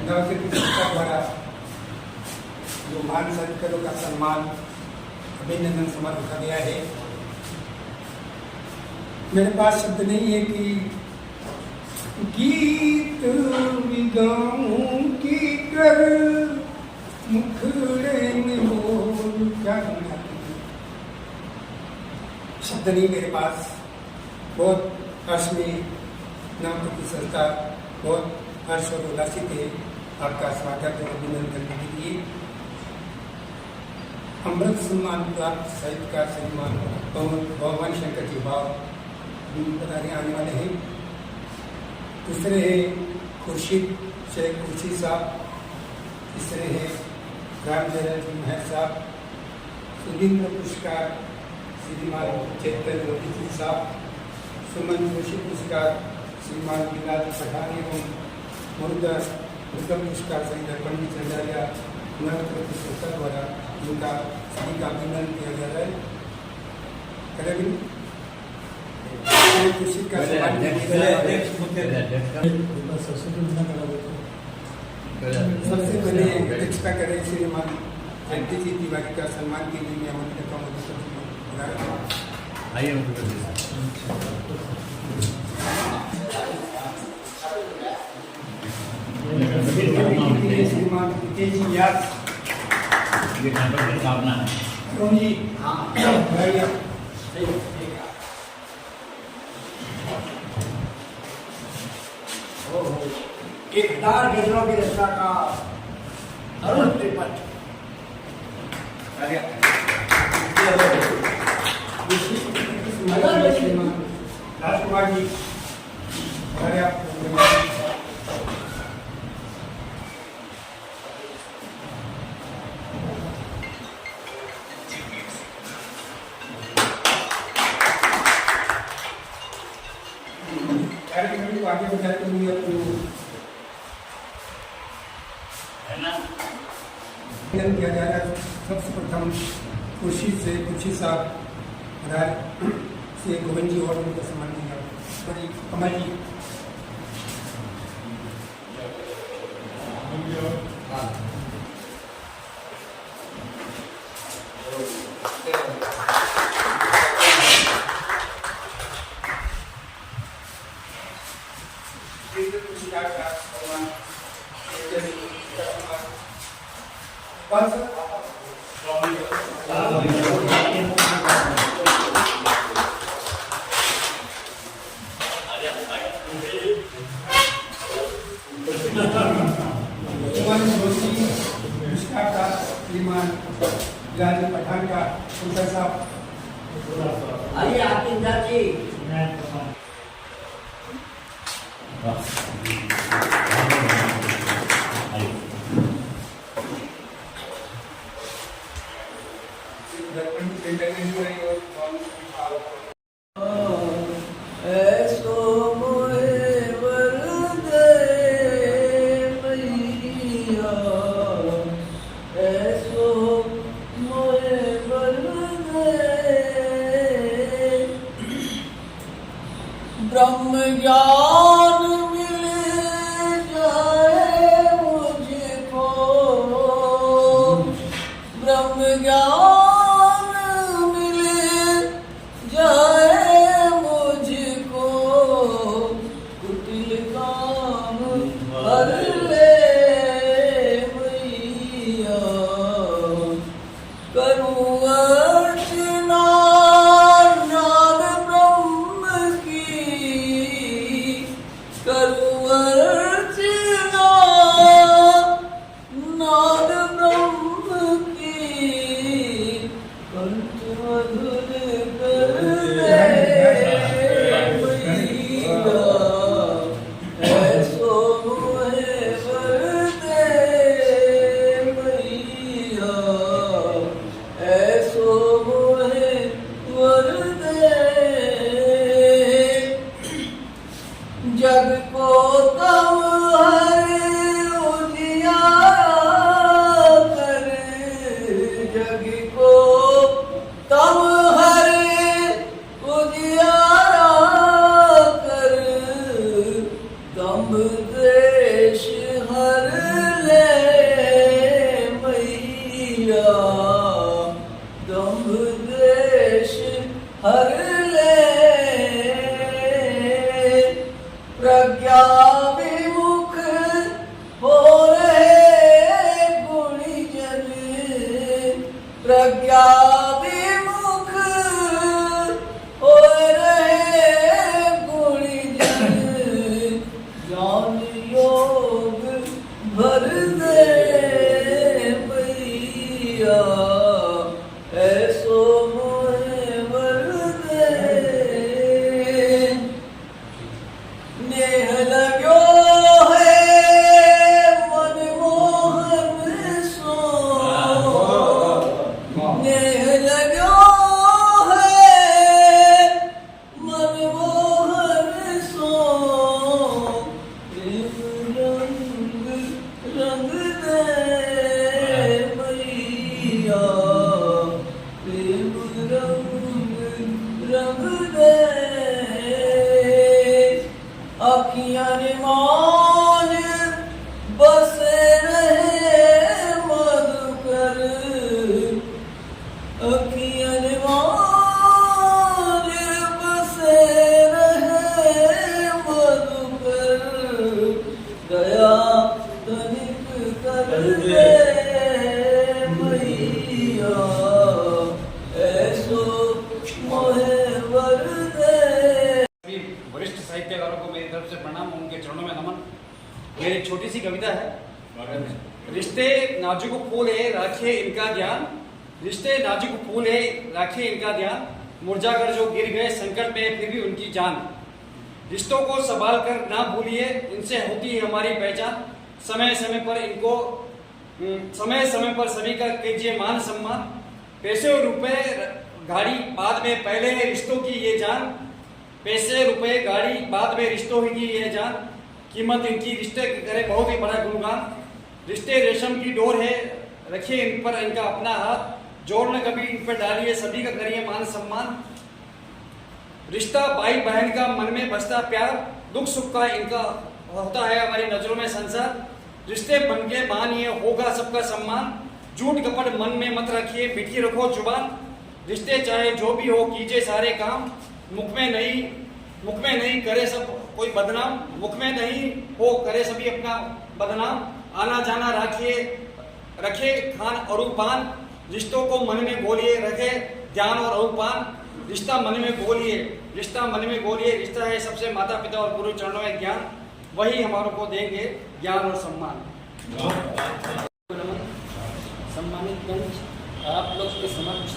नवशक्ति संस्था द्वारा जो महान संतों का सम्मान अभिनंदन समारोह रखा गया है। मेरे पास शब्द नहीं है कि गीत गाऊं की कर मुखड़े में बोल क्या कहना, शब्द नहीं मेरे पास। बहुत हर्ष में नवशक्ति संस्था बहुत हर्ष और उल्लासित है आपका स्वागत और अभिनंदन करने के लिए। अमृत सम्मान प्राप्त साहित्यकार सम्मान भगवान शंकर जी भाव बताने आने वाले हैं। दूसरे हैं खुर्शीद शेख खुर्शीद साहब, तीसरे हैं रामचरण महर साहब, सुधींद्र पुरस्कार श्रीमान चैतन्य रोटी साहब, सुमन जोशी पुरस्कार श्रीमान बिलाल पठान एवं मुर्गम पुरस्कार श्री पंडित चंद्राया नवशक्ति संस्था द्वारा उनका सभी का अभिनंदन किया जा रहा है। करें खुर्शीद का सबसे पहले अध्यक्षता करें श्रीमान जयंती जी तिवारी का सम्मान के लिए मैं आमंत्रित करता हूँ। श्रीमान जी याद एक दार गजलों की रचना का अरुण त्रिपट राजकुमार जी कार्यक्रम को आगे बढ़ाते हुए किया जा रहा है। सबसे प्रथम खुर्शीद साहब से गोविंद जी और उनका सम्मान किया। बड़ी कमल जी पठान का साहब आइए आपकी जी ब्रह्म ज्ञान मिल जाए मुझको, ब्रह्म ज्ञान मिल जाए मुझको, कुटिल काम हर ले मैया, करूँ अर्चना जग को तम हर उजियारा कर, जग को तम हर उजियारा कर, दम द्वेष हर दे मैया, दंभ द्वेष हर ले, प्रज्ञा विमुख हो रहे गुणीजन, प्रज्ञा विमुख हो रहे गुणीजन, ज्ञान योग भर दे मैया, ऐसो मोहे वर दे। नेह लगो है मनमोहन सो, नेह लगो है मनमोहन सो, प्रेम रंग रंग दे मैया, प्रेम रंग रंग दे। अखियाँ मान बसे रहे मधुकर, अखियाँ मान बसे रहे मधुकर, दया तनिक कर दे मैया, ऐसो मोहे वर दे। सभी वरिष्ठ साहित्यकारों को मेरी तरफ से प्रणाम, उनके चरणों में नमन। मेरी छोटी सी कविता है। रिश्ते नाजुक फूल है राखे इनका ध्यान, रिश्ते नाजुक फूल है राखे इनका ध्यान, मुरझाकर जो गिर गए संकट में फिर भी उनकी जान। रिश्तों को संभाल कर ना भूलिए, इनसे होती है हमारी पहचान। समय समय पर सभी का कीजिए मान सम्मान। पैसे और रुपए गाड़ी बाद में, पहले है रिश्तों की ये जान। पैसे रुपए गाड़ी बाद में, रिश्तों की ये जान। कीमत इनकी रिश्ते करे बहुत ही बड़ा गुणगान। रिश्ते रेशम की डोर है, रखिए इन पर इनका अपना हाथ। जोर न कभी इन पर डालिए, सभी का करिए मान सम्मान। रिश्ता भाई बहन का मन में बसता प्यार, दुख सुख का इनका होता है हमारी नजरों में संसार। रिश्ते बन के मानिए होगा सबका सम्मान। झूठ कपट मन में मत रखिए, मीठी रखो जुबान। रिश्ते चाहे जो भी हो कीजिए सारे काम, मुख में नहीं करे सब कोई बदनाम। मुख में नहीं हो करे सभी अपना बदनाम। आना जाना रखे खान और पान। रिश्तों को मन में बोलिए, रखे ध्यान और पान। रिश्ता मन में बोलिए, रिश्ता मन में बोलिए। रिश्ता है सबसे माता पिता और गुरु चरणों में ज्ञान, वही हमारों को देंगे ज्ञान और सम्मान। सम्मानित मंच, आप लोग के समक्ष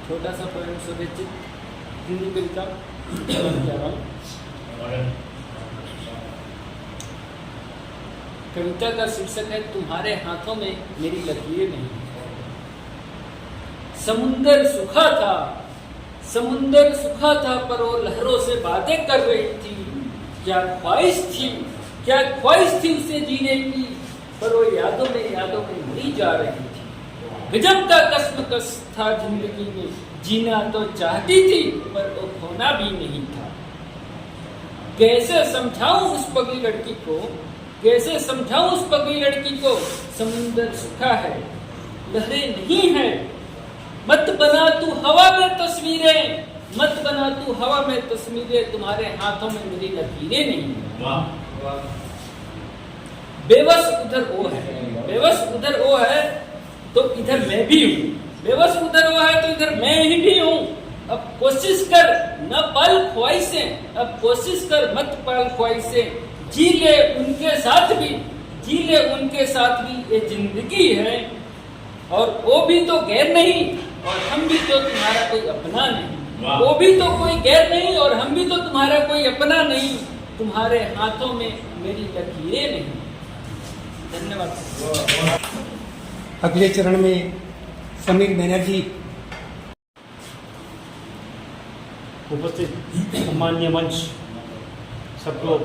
छोटा सा पोएम शुभेच्छित हिंदी कविता कह रहा हूँ। कविता का शीर्षक है तुम्हारे हाथों में मेरी लकीरें नहीं। समुंदर सूखा था पर वो लहरों से बातें कर रही थी। क्या ख्वाहिश थी उसे जीने की, पर वो यादों में मरी जा रही थी। गजब का कश्मकश था जिंदगी में, जीना तो चाहती थी पर वो खोना भी नहीं था। कैसे समझाऊं उस पगली लड़की को, समुंदर सूखा है लहरें नहीं है। मत बना तू हवा में तस्वीरें, तुम्हारे हाथों में मेरी लकीरें नहीं है। बेबस उधर वो है तो इधर मैं भी हूँ। बेबस उधर वो है तो इधर मैं ही भी हूँ। अब कोशिश कर न पाल ख्वाहिशें, अब कोशिश कर मत पाल ख्वाहिशें। जी ले उनके साथ भी ये जिंदगी है। और वो भी तो गैर नहीं और हम भी तो तुम्हारा कोई अपना नहीं। वो भी तो कोई गैर नहीं और हम भी तो तुम्हारा कोई अपना नहीं। तुम्हारे हाथों में मेरी लकीरें नहीं। धन्यवाद। अगले चरण में समीर बैनर्जी। उपस्थित माननीय मंच, सबको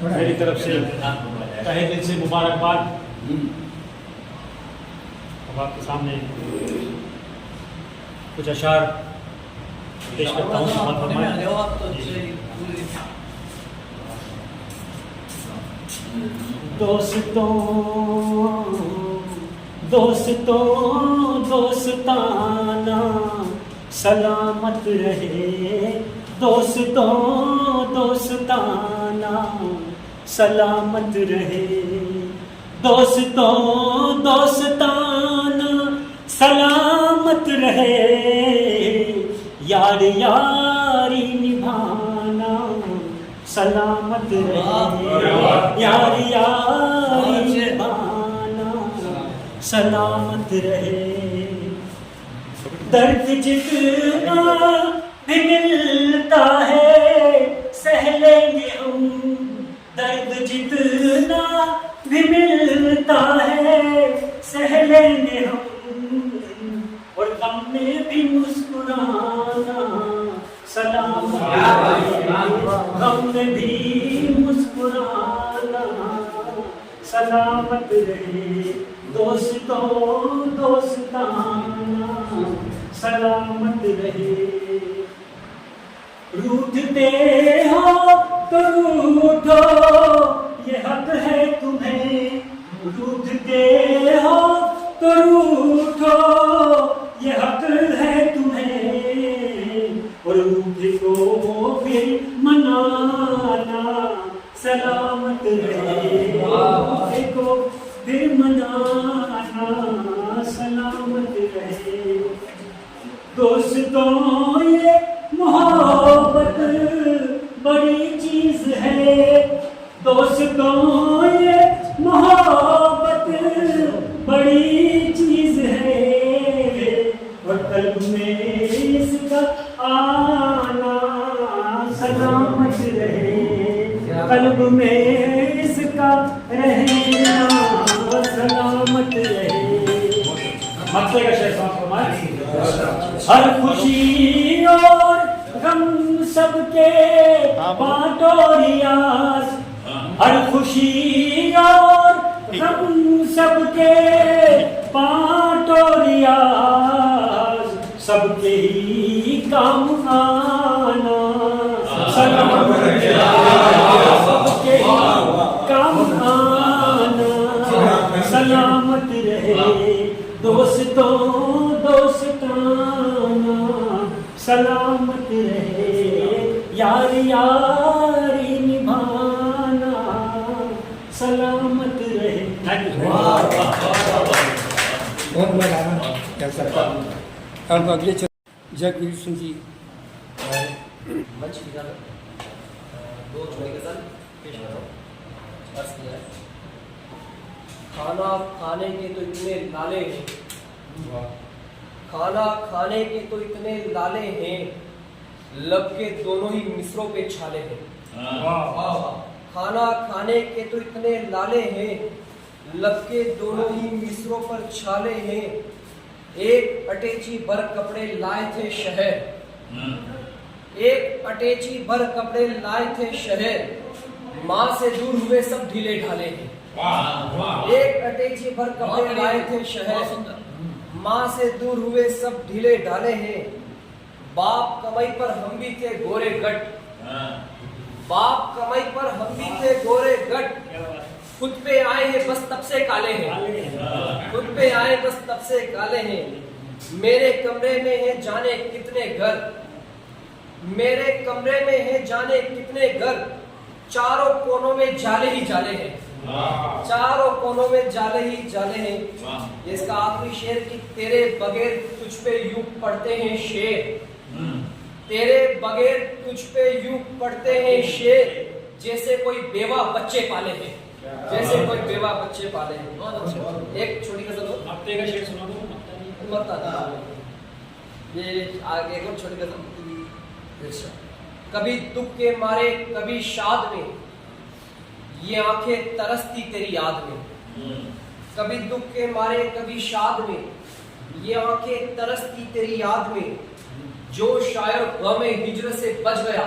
मेरी तरफ से तहे दिल से मुबारकबाद। अब आपके सामने कुछ अशार पेश करता हूँ। दोस्तों दोस्तों दोस्ताना सलामत रहे, दोस्तों दोस्ताना सलामत रहे, दोस्तों दोस्ताना सलामत रहे, यार यारी निभाना सलामत रहे, यार यारी निभाना सलामत रहे। दर्द जितना भी मिलता है सह लेंगे हम, दर्द जितना भी मिलता है सह लेंगे हम, और गम में भी मुस्कुराना सलामत रहे, गम में भी मुस्कुराना सलामत रहे, दोस्तों दोस्ताना सलामत रहे। रूठते हो तो रूठो, ये हक है तुम्हें, रूठते हो तो रूठो, ये हक है तुम्हें, और रूठे को फिर मनाना सलामत रहे, रूठे को फिर मनाना सलामत रहे। दोस्तों ये मोहब्बत बड़ी चीज है, दोस्तों ये मोहब्बत बड़ी चीज है, और कल्ब में इसका आना सलामत रहे, कल्ब में इसका रहना सलामत रहे। मतलब का शेर हर खुशी और गम सबके बांटो रियाज, हर खुशी और गम सबके बांटो रियाज, सबके ही काम आना सलामत रहे, सबके ही काम आना सलामत रहे, दोस्तों दोस्ताना सलामत रहे, यार यारी निभाना सलामत रहे। बहुत मजा आया कह सकता हूँ। अब अगले जगवीर सिंह जी मंच की तरफ दो छोटे गजल पेश करो। अर्ज किया है, खाना खाने के तो इतने लाले हैं, खाना खाने के तो इतने लाले हैं, लब के दोनों ही मिसरों पे छाले हैं। खाना खाने के तो इतने लाले हैं, लब के दोनों ही मिसरों पर छाले हैं। एक अटैची भर कपड़े लाए थे शहर, एक अटैची भर कपड़े लाए थे शहर, माँ से दूर हुए सब ढीले ढाले हैं। एक अटैची भर कपड़े लाए थे शहर, माँ से दूर हुए सब ढीले ढाले हैं। बाप कमाई पर हम भी थे गोरे गट, बाप कमाई पर हम भी थे गोरे गट, खुद पे आए हैं बस तब से काले हैं, खुद पे आए बस तब से काले हैं। मेरे कमरे में है जाने कितने घर, मेरे कमरे में है जाने कितने घर, चारों कोनों में जाले ही जाले हैं, चारों कोनों में जाले ही जाले हैं। ये इसका आखिरी शेर कि तेरे बगैर तुझ पे यूं पड़ते हैं शेर, तेरे बगैर तुझ पे यूं पड़ते हैं शेर, जैसे कोई बेवा बच्चे पाले हैं, जैसे कोई बेवा बच्चे पाले हैं। बहुत अच्छा। एक छोटी गजल हो, हफ्ते का शेर सुना दो। ये आगे एक और छोटी गजल। कभी दुख के मारे कभी शाद में, ये आंखें तरसती तेरी याद में, कभी दुख के मारे कभी शाद में, ये आंखें तरसती तेरी याद में। जो शायर गम हिजरत से बच गया,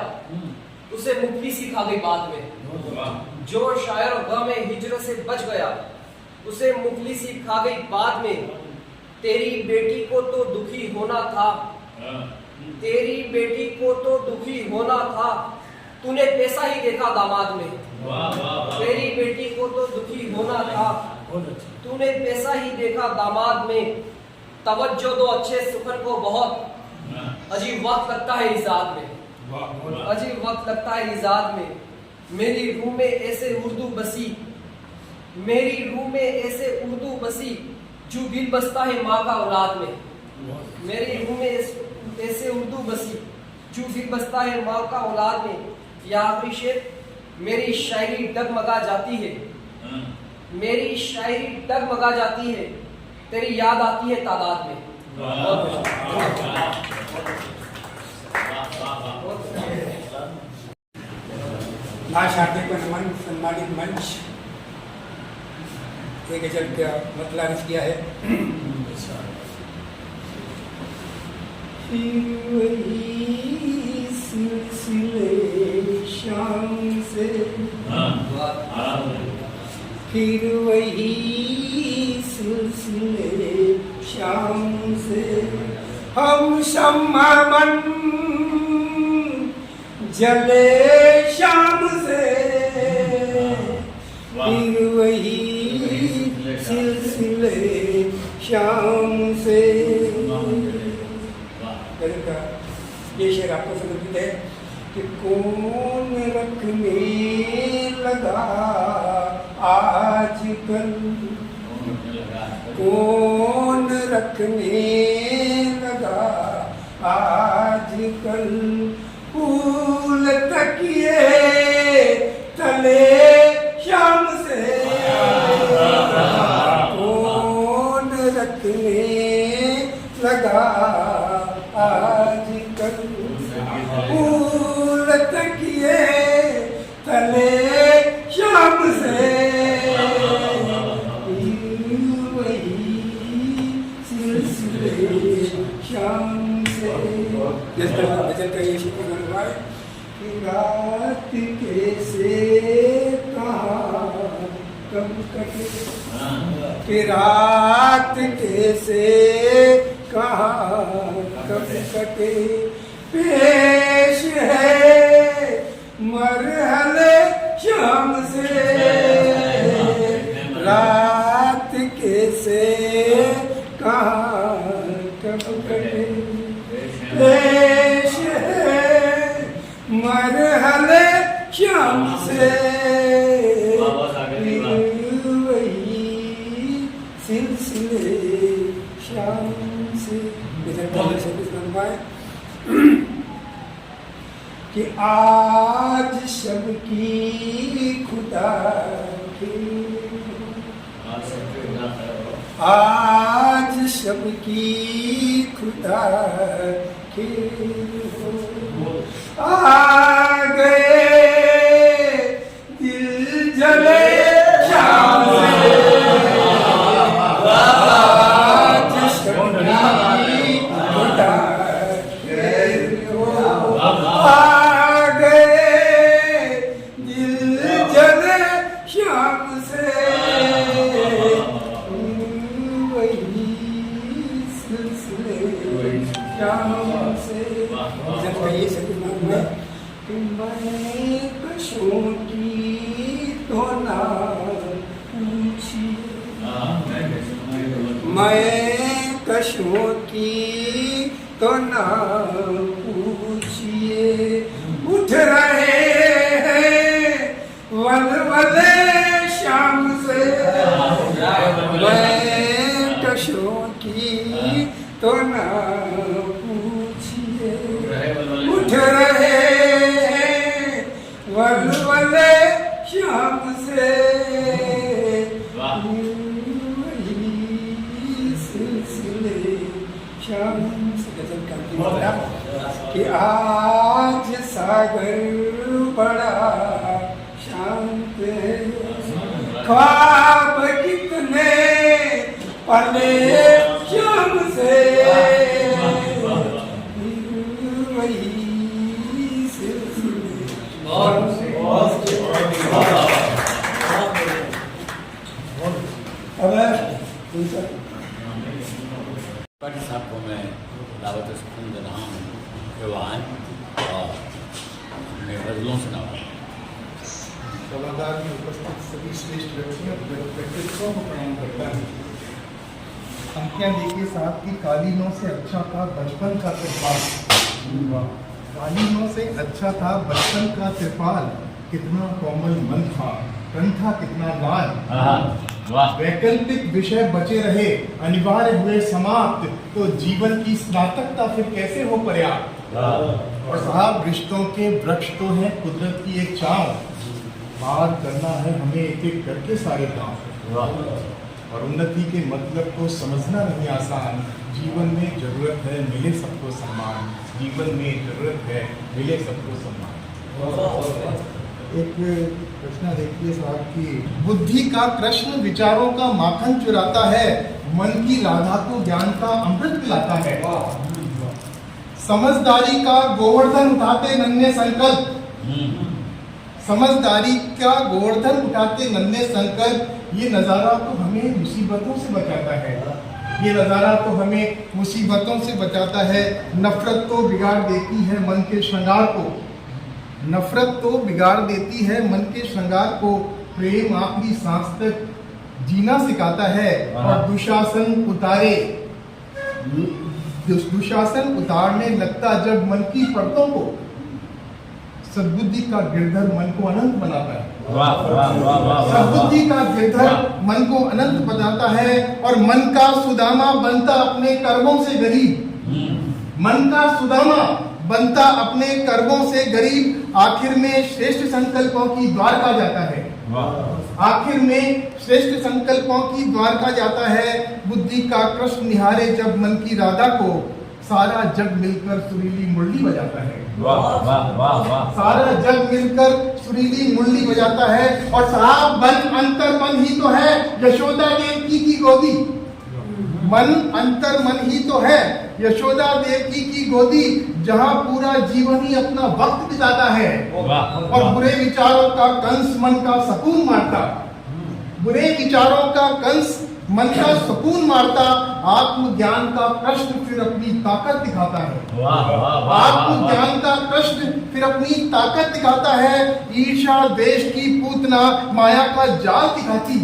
उसे मुफलिसी खा गई बाद में। जो शायर गम हिजरत से बच गया, उसे मुफलिसी खा गई बाद में। तेरी बेटी को तो दुखी होना था, तेरी बेटी को तो दुखी होना था, तूने पैसा ही देखा दामाद में। तेरी बेटी बेटी को तो दुखी होना था, तूने पैसा ही देखा दामाद में, तवज्जो दो अच्छे सुखन को, बहुत अजीब वक्त लगता है इजाद में, अजीब वक्त लगता है इजाद में। मेरी रूह में ऐसे उर्दू बसी, मेरी रूह में ऐसे उर्दू बसी, जो दिल बसता है माँ का औलाद में। मेरी रूह में ऐसे उर्दू बसी, जो दिल बसता है माँ का औलाद में। या आखिरी शेर, मेरी शायरी डगमगा जाती है, मेरी शायरी डगमगा जाती है, तेरी याद आती है तादाद में। महाशाब्दिक नमन सम्मानित मंच, एक गजल का मतलब अर्ज किया है। सिलसिले शाम से फिर वही सिलसिले शाम से, हम शम्मा बन जले शाम से, फिर वही सिलसिले शाम से। ये शेर आपको समर्पित है कि कौन रखने लगा आजकल, कौन रखने लगा आजकल, फूल तकिए तले शाम से, कौन रखने लगा आजकल, फूल तकिए तले शाम से, वही सिलसिले शाम से। जिस तरह भजन का ये शुक्र बनवाए कि रात कैसे कहाँ कब कटे, कि रात कैसे कहाँ कब कटे, पेश है मरहले शाम से, रात कैसे कहाँ कब कटे, पेश है मरहले शाम से, वही सिलसिले शाम से। कि आज शब की खुदा की, आज शब की खुदा की, आ गए दिल जले शाम से, आज शब की खुदा आ गए दिल जले शाम से, वही सिलसिले शाम से। जब ये सभी मालूम है कि मैं कशों की तो ना पूछी, मैं कशों की तो ना पूछिए, उठ रहे हैं वलवले शाम से, मैं कशों की तो ना पूछिए, उठ रहे हैं वलवले शाम से, वही सिलसिले शाम से। गजल करती बोला कि आज सागर बड़ा शांत है, ख्वाब कितने पले शाम से, वही सिलसिले शाम से। पार्टी साहब को मैं दावत सुकून दे रहा हूँ कि वो आएँ और अपने गज़लों सुनाओ। सभागार में उपस्थित सभी श्रेष्ठ व्यक्तित्वों को प्रणाम करता है। अंकियां देखिए साहब की कालीनों से अच्छा था बचपन का त्रिपाल। कालीनों से अच्छा था बचपन का त्रिपाल, कितना कोमल मन था, तन था कितना लाल। वैकल्पिक विषय बचे रहे, अनिवार्य हुए समाप्त, तो जीवन की स्नातकता फिर कैसे हो पर्याप्त। और साहब रिश्तों के वृक्ष तो है कुदरत की एक छांव, पार करना है हमें एक एक करके सारे गांव। और उन्नति के मतलब को समझना नहीं आसान, जीवन में जरूरत है मिले सबको सम्मान, जीवन में जरूरत है मिले सबको सम्मान। एक प्रश्न देखिए साहब की, बुद्धि का कृष्ण विचारों का माखन चुराता है, मन की राधा को ज्ञान का अमृत पिलाता है। समझदारी का गोवर्धन उठाते नन्हे संकल्प, समझदारी का गोवर्धन उठाते नन्हे संकल्प, ये नजारा तो हमें मुसीबतों से बचाता है, ये नजारा तो हमें मुसीबतों से बचाता है। नफरत तो बिगाड़ देती है मन के श्रृंगार को, नफरत तो बिगाड़ देती है मन के श्रृंगार को, प्रेम आखिरी सांस तक जीना सिखाता है। और दुशासन उतारने लगता जब मन की परतों को, सद्बुद्धि का गिरधर मन को अनंत बनाता है। सद्बुद्धि का गिरधर मन को अनंत बनाता है। और मन का सुदामा बनता अपने कर्मों से गरीब, मन का सुदामा बनता अपने कर्मों से गरीब, आखिर में श्रेष्ठ संकल्पों की द्वारका जाता है, आखिर में श्रेष्ठ संकल्पों की द्वारका जाता है। बुद्धि का कृष्ण निहारे जब मन की राधा को, सारा जग मिलकर सुरीली मुरली बजाता है। सारा जग मिलकर सुरीली मुरली बजाता है। और साहब मन अंतर मन ही तो है यशोदा देवकी की गोदी, मन अंतर मन ही तो है यशोदा देवकी की गोदी, जहां पूरा जीवन ही अपना वक्त बिताता है। और बुरे विचारों का कंस मन का सकून मारता, बुरे विचारों का कंस मन का सुकून मारता, आत्मज्ञान का कृष्ण फिर अपनी ताकत दिखाता है। आत्मज्ञान का कृष्ण फिर अपनी ताकत दिखाता है। ईर्ष्या देश की पूतना माया का जाल दिखाती,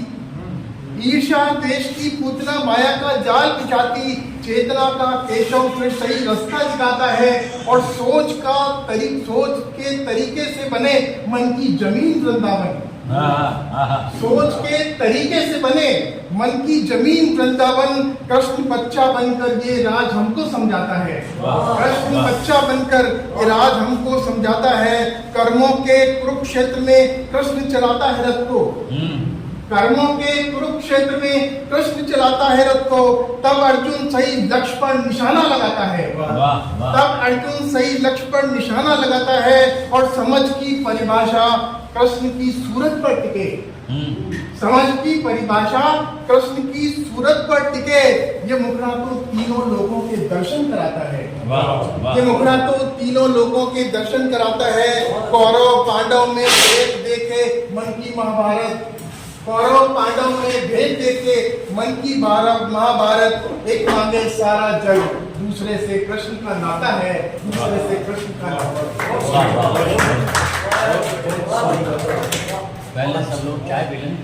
ईर्ष्या देश की पूतना माया का जाल बिछाती, चेतना का केशव फिर सही रास्ता दिखाता है। और सोच के तरीके से बने मन की जमीन वृंदावन, सोच के तरीके से बने मन की जमीन वृंदावन। कृष्ण बच्चा बनकर ये राज हमको समझाता है, कृष्ण बच्चा बनकर ये राज हमको समझाता है। कर्मों के कुरुक्षेत्र में कृष्ण चलाता है रथ को, कर्मों के कुरुक्षेत्र में कृष्ण चलाता है रथ को, तब अर्जुन सही लक्ष्य पर निशाना लगाता है, तब अर्जुन सही लक्ष्य पर निशाना लगाता है। और समझ की परिभाषा कृष्ण की सूरत पर टिके, समझ की परिभाषा कृष्ण की सूरत पर टिके। ये मुखड़ा तो तीनों लोगों के दर्शन कराता है, ये मुखड़ा तो तीनों लोगों के दर्शन कराता है। कौरव पांडव में भेद देखे मन की महाभारत, कौरव पांडव में भेद देखे मन की महाभारत। एक मांगे सारा जग, दूसरे से कृष्ण का नाता है, दूसरे से कृष्ण का नाता। पहले सब लोग चाय पी लें।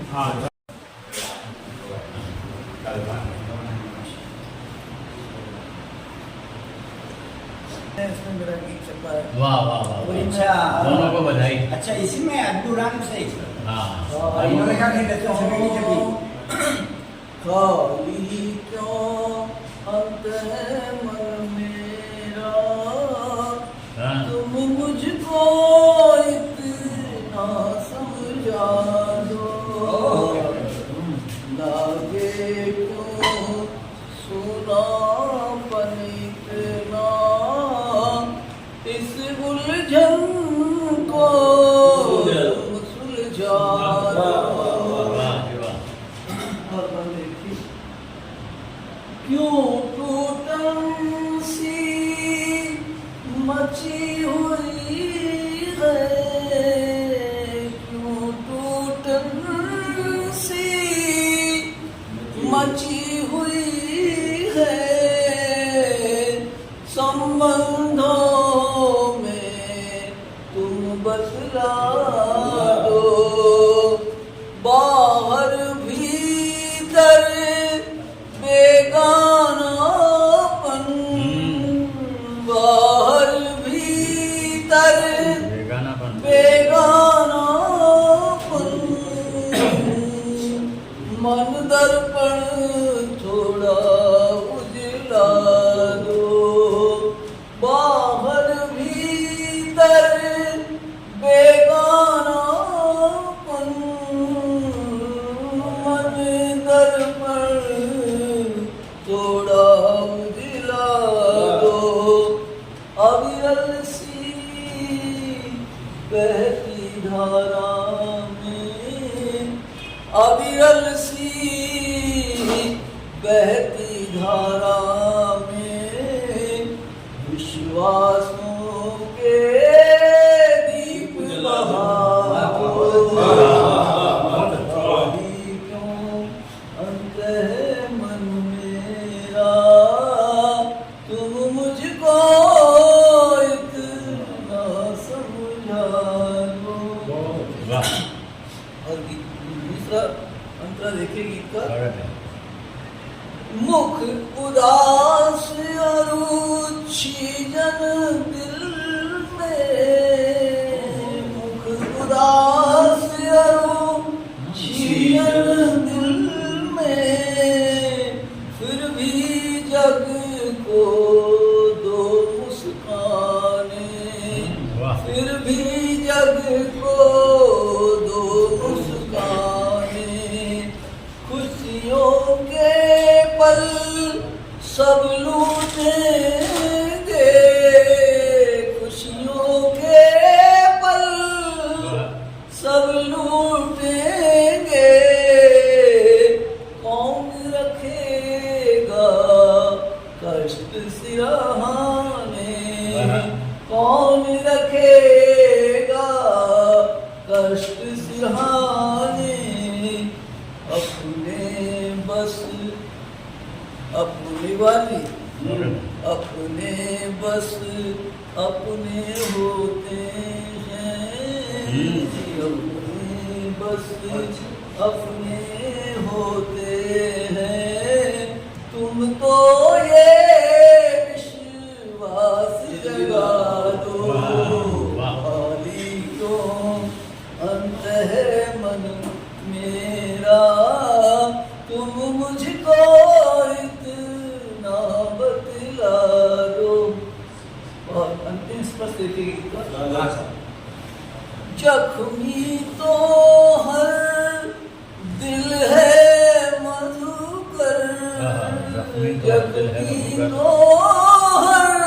मेरा गीत चलता है। वाह वाह वाह, अच्छा दोनों को बधाई। अच्छा इसी में अब्दुल से हाँ, इन्होंने कहा नहीं बच्चों से भी खाली क्यों अंत है मन मेरा, तुम मुझको इतना समझा दो, लागे क्यों सुना पनितना, इस उलझन को सुलझा दो। क्यों टूटन सी मची हुई है, क्यों टूटन सी मची हुई है, संबंधों में तुम बतला दो। दर्पण थोड़ा उजला दो, बाहर भीतर बेगानापन, मन दर्पण थोड़ा उजला दो, अविरल सी बहती धारा में, अविरल सी बहती धारा में, विश्वासों के दीप बहा दो, क्यों अंत है मन मेरा, तुम मुझको इतना समझा दो। और दूसरा अंतरा देखिए गीत का, मुख उदास अरुचिजन दिल में, मुख उदास अरुचिजन दिल में, फिर भी जग को दो मुस्कानें, फिर भी जग को दो मुस्कानें, खुशियों के पल सब लूटेंगे, खुशियों के पल सब लूटेंगे, कौन रखेगा कष्ट सिरहाने, कौन रखेगा कष्ट सिरहाने, अपने बस अपनी वाली, अपने बस अपने होते हैं, अपने बस अपने होते हैं, तुम तो ये विश्वास जगा दो, खाली क्यों अंत है मन मेरा, तुम मुझको इतना बतला दो। और अंतिम स्पर्श देखिए, जख्मी तो हर दिल है मधुकर, जख्मी तो हर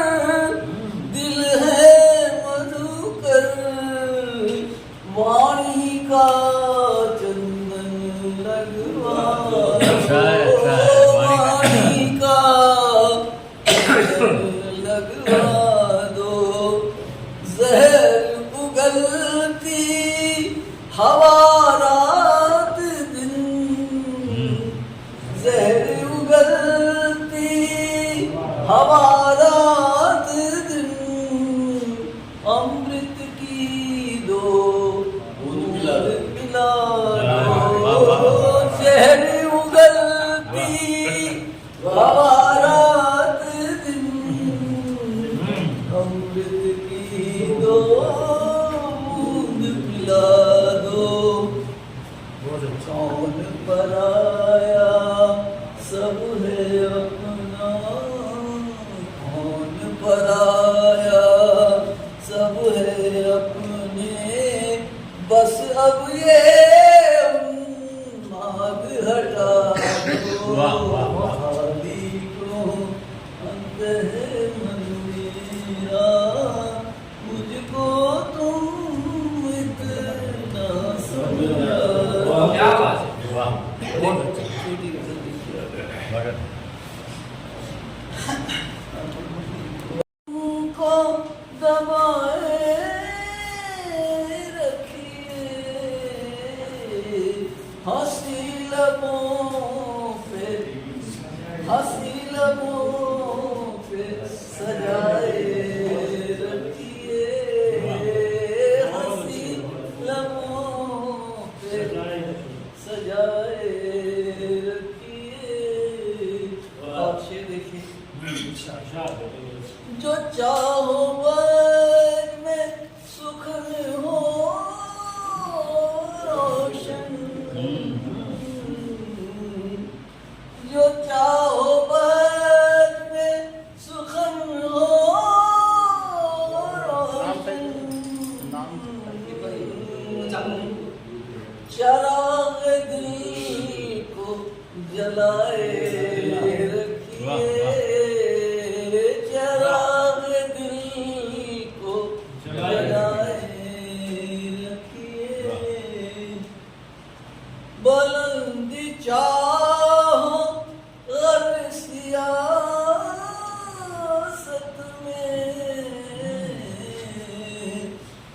दिल है मधुकर, वाणी का चंदन लगवा दो, वाणी का चंदन लगवा दो, जहर उगलती हवा रात दिन, जहर उगलती हवा रात दिन, अमृत की दो बूंद पिला दो, जहर उगलती हवा रात दिन, अमृत की दो बूंद पिला दो, कौन पराया सब है अपना, कौन पराया सब है अपने, बस अब ये उन्माद हटा दो, खाली क्यों अंत है मन मेरा, मुझको तुम इतना समझा दो। क्या बात है, छोटी गजल देखिए, को दबाए रखिए, हंसी लबों पे, हंसी लबों पे सजाए रखिए, हंसी लबों पे सजाए रखिए। आप शेर देखिए, जो चाहो बज में सुख में हो रोशन, जलाए रखिए, चिराग दिल को जलाए रखिए। बुलंदी चाहो और सियासत में,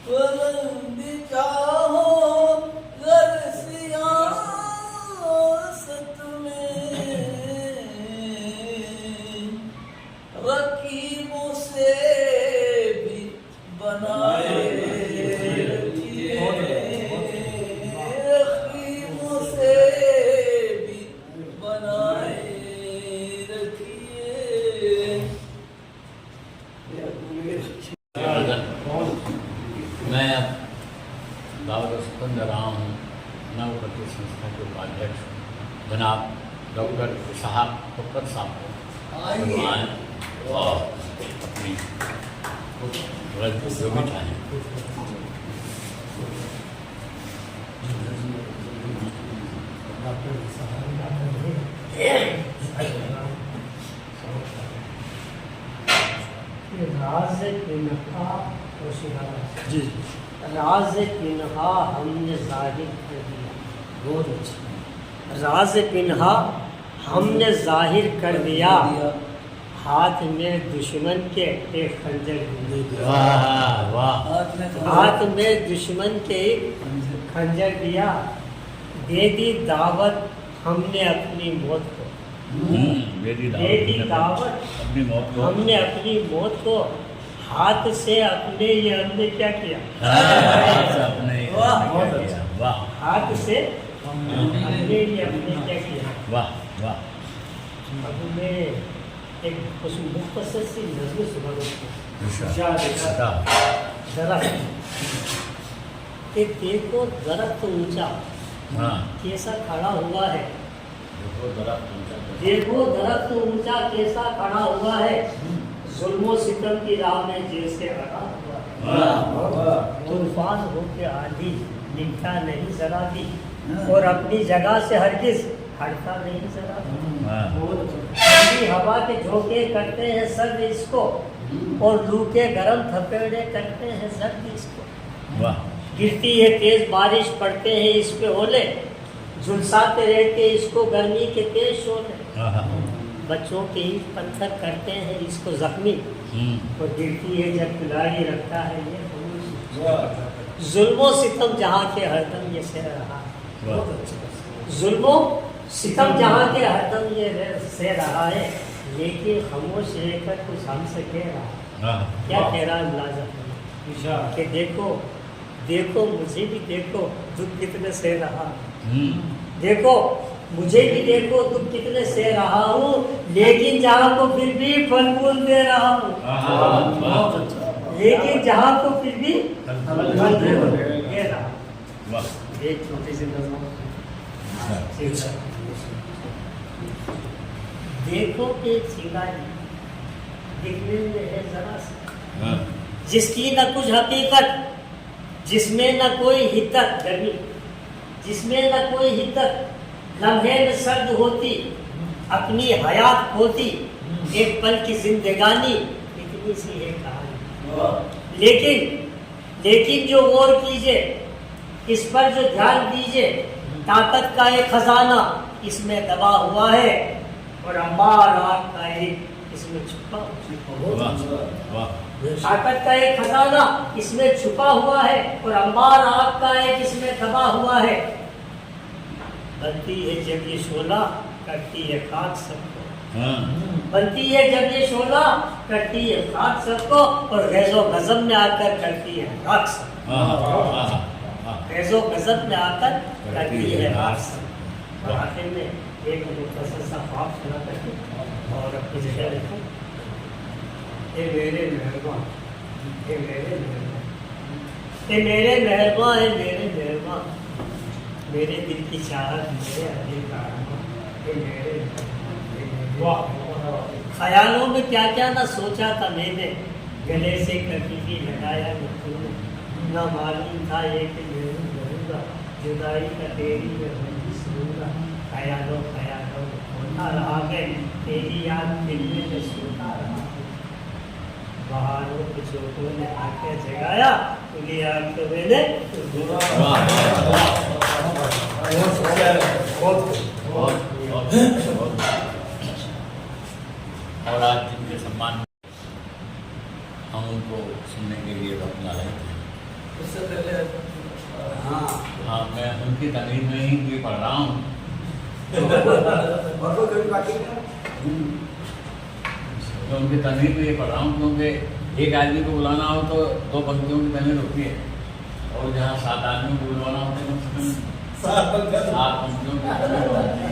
बुलंदी चाहो और सियासत में, रकीबों से भी बनाए रखिए, रकीबों से भी बनाए रखिए। मैं अब दाऊद सुखंद राम हूँ, नवगति संस्था के उपाध्यक्ष जनाब डॉक्टर इसहाक फकर साहब को सम्मान और अपनी जो भी चाहें। राज किन्हा जी, राज किन्हा हमने जाहिर कर दिया। बहुत अच्छा। राज किन्हा हमने जाहिर कर दिया, हाथ में दुश्मन के एक खंजर दे दिया। वाह वाह। हाथ में दुश्मन के एक खंजर दिया, दे दी दावत हमने अपनी मौत को, दे दी दावत अपनी मौत को, हमने अपनी मौत को। हाथ से अपने ये हमने क्या किया? अपने वाह, वाह। हाथ से अपने ये हमने क्या किया? वाह वाह। अब मैं एक उस मुख्तसर सी नज़्म सुनाऊंगा। दरख्त, कि देखो दरख्त ऊंचा कैसा खड़ा हुआ है, देखो दरख्त ऊंचा कैसा खड़ा हुआ है, जुल्मो सितम की राह में जैसे अड़ा हुआ है। तूफान होके आधी निकटा नहीं जरा भी, और अपनी जगह से हरगिज हटता नहीं जरा भी। ठंडी हवा के झोंके करते हैं सर्द इसको, और लू के गरम थपेड़े करते हैं सर्द इसको। गिरती है तेज बारिश पड़ते हैं इस पे ओले, झुलसाते रहते इसको गर्मी के तेज शोले। बच्चों के ईंट पत्थर करते हैं इसको जख्मी, और गिरती है जब खिलाड़ी रखता है ये जुल्मो सितम जहाँ के हरदम ये सह रहा है। जुल्मो सितम जहाँ के हरदम ये सह रहा है, लेकिन खामोश रहकर कुछ हमसे कह रहा है। क्या कह रहा है मुलाज़म कि देखो देखो मुझे भी देखो दुख कितने सह रहा है, देखो मुझे भी देखो दुख कितने सह रहा हूँ, लेकिन जहाँ को फिर भी फल फूल दे रहा हूँ, लेकिन जहाँ को फिर भी फल फूल दे रहा हूँ। एक छोटी सी नज़म। देखो कि चिंगारी दिखने में है जरा सी, जिसकी न कुछ हकीकत, जिसमें न कोई हिद्दत, गर्मी जिसमें न कोई हिद्दत, लम्हे में सर्द होती, अपनी हयात खोती, एक पल की जिंदगानी इतनी सी है कहानी। लेकिन जो गौर कीजिए इस पर जो ध्यान दीजिए, ताकत का एक खजाना इसमें दबा हुआ है, और अंबार आग का एक इसमें छुपा हुआ। ताकत का एक खजाना इसमें छुपा हुआ है, और अंबार आग का एक इसमें दबा हुआ है। बनती है जब ये शोला करती है खाक सबको, बनती है जब ये शोला करती है खाक सबको, और गैज़ो गज़ब में आकर करती है राख सबको। गैज़ो गज़ब में आकर करती है राख सबको। और आखिर में एक मुख्तसर सा ख्वाब सुना करके और अपनी जगह रखूं। ए मेरे मेहरबान, ए मेरे मेहरबान, ए मेरे मेहरबान, ए मेरे मेहरबान, मेरे दिल की चाहत मेरे दिल का अरमान, ए मेरे ख्यालों में क्या क्या ना सोचा था मैंने, गले से कभी भी लगाया न तूने, ना मालूम था ये कि मैं रहूँगा जुदाई का तेरी में बंदिश लूँगा। ख्यालों ख्याल रोता रहा है, तेरी याद दिल में मैं सोता रहा हूँ। बहारों के चोटों ने आके जगाया, खुली आंखों मैंने और आज जिनके सम्मान हम उनको सुनने के लिए अपना रहे थे। उससे पहले हाँ, मैं उनकी तकरीर में ही भी पढ़ रहा हूँ। तो उनकी तकरीर में ही पढ़ रहा हूँ, क्योंकि एक आदमी को बुलाना हो तो 2 पंक्तियों की तकरीर होती है, और जहाँ 7 आदमियों को बुलवाना होता है कम से कम 7 पंक्तियों की तकरीर होती है।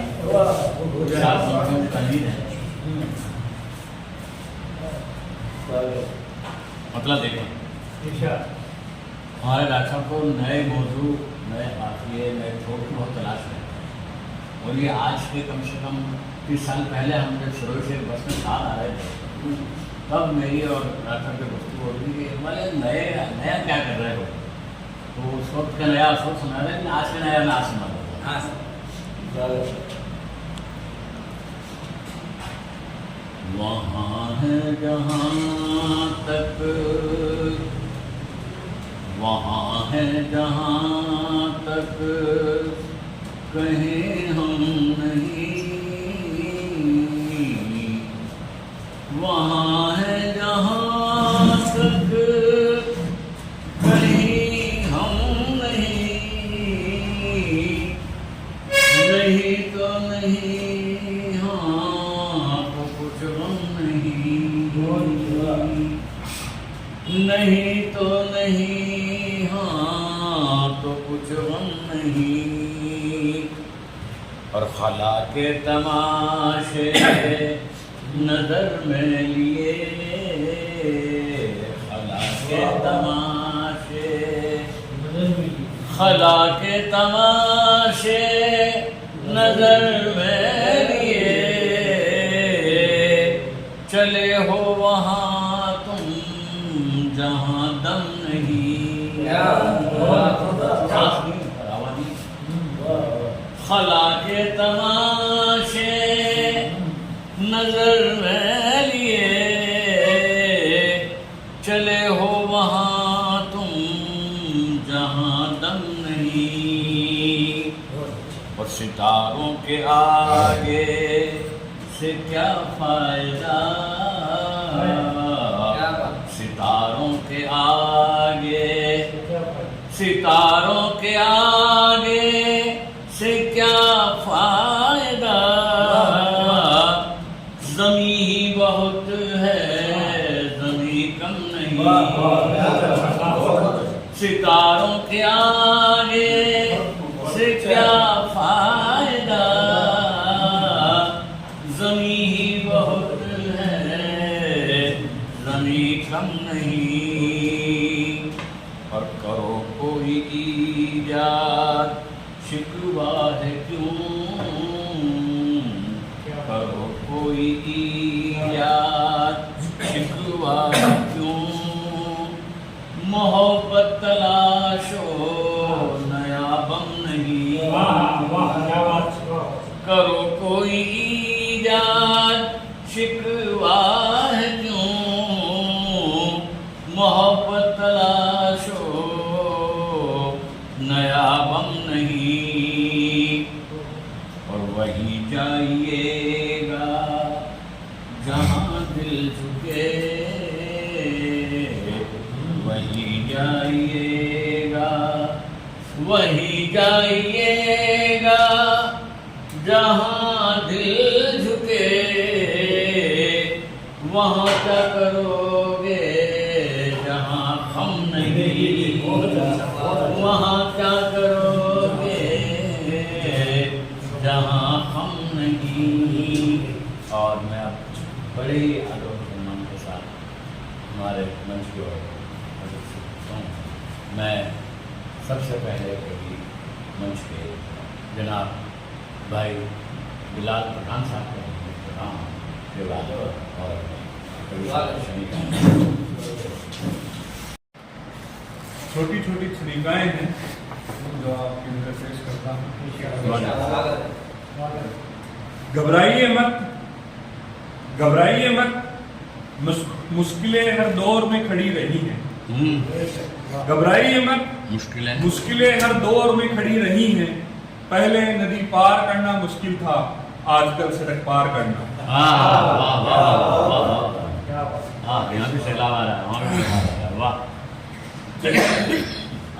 7 पंक्तियों की तकरीर है। मतलब देखो, हमारे डॉक्टर को नए मौजू, नए काफिले, नए थोक की बहुत तलाश है। और ये आज के कम से कम 30 साल पहले हम जब शुरू से बस में साथ आ रहे थे, तब मेरी और डॉक्टर की गुफ्तगू हो रही कि वाले नया क्या कर रहे हो। तो उस वक्त का नया सोच सुना रहे, लेकिन आज का नया ना सुना रहे। वहाँ है जहाँ तक, वहाँ है जहाँ तक कहीं हम नहीं, वहाँ है जहाँ तक कहीं हम नहीं, नहीं तो नहीं, हाँ तो कुछ गम नहीं, नहीं तो नहीं, हाँ तो कुछ गम नहीं। और खला के तमाशे नजर में लिए, खला के तमाशे, खला के तमाशे नजर में लिए, चले हो वहाँ तुम जहाँ दम नहीं। खला के तमाशे नजर में लिए, चले हो वहाँ तुम जहाँ दम नहीं। और सितारों के आगे से क्या फायदा, सितारों के आगे, सितारों के आगे से क्या फायदा, ज़मीं ही बहुत है, ज़मीं कम नहीं। सितारों के आगे से क्या फायदा, ज़मीं ही बहुत है, ज़मीं कम नहीं। और करो कोई ईजाद, शिकवा है क्यों, करो कोई ईजाद, शिकवा है क्यों। मोहब्बत तलाशो, नया बम नहीं। करो कोई ईजाद, शिकवा है क्यों। मोहब्बत तलाशो, नया बम नहीं। और वही जाइएगा जहाँ दिल झुके, वही जाइएगा, वही जाइएगा जहाँ दिल झुके। वहाँ क्या करोगे जहाँ हम नहीं, वहाँ क्या करोगे जहाँ हम नहीं। और मैं अब बड़े आदर सम्मान के साथ हमारे मंच की ओर मैं सबसे पहले कभी मंच के जनाब भाई बिलाल प्रधान साहब को प्रणाम के बाद और छोटी छोटी छुरिकाएँ हैं जो आपकी नजर पेश करता हूँ। घबराइए मत, मुश्किलें हर दौर में खड़ी रही हैं। घबराइए मत, मुश्किलें हर दौर में खड़ी रही हैं। पहले नदी पार करना मुश्किल था, आजकल सड़क पार करना। यहाँ भी सैलाब आ रहा है, वहाँ भी सैलाब आ रहा है, वाह।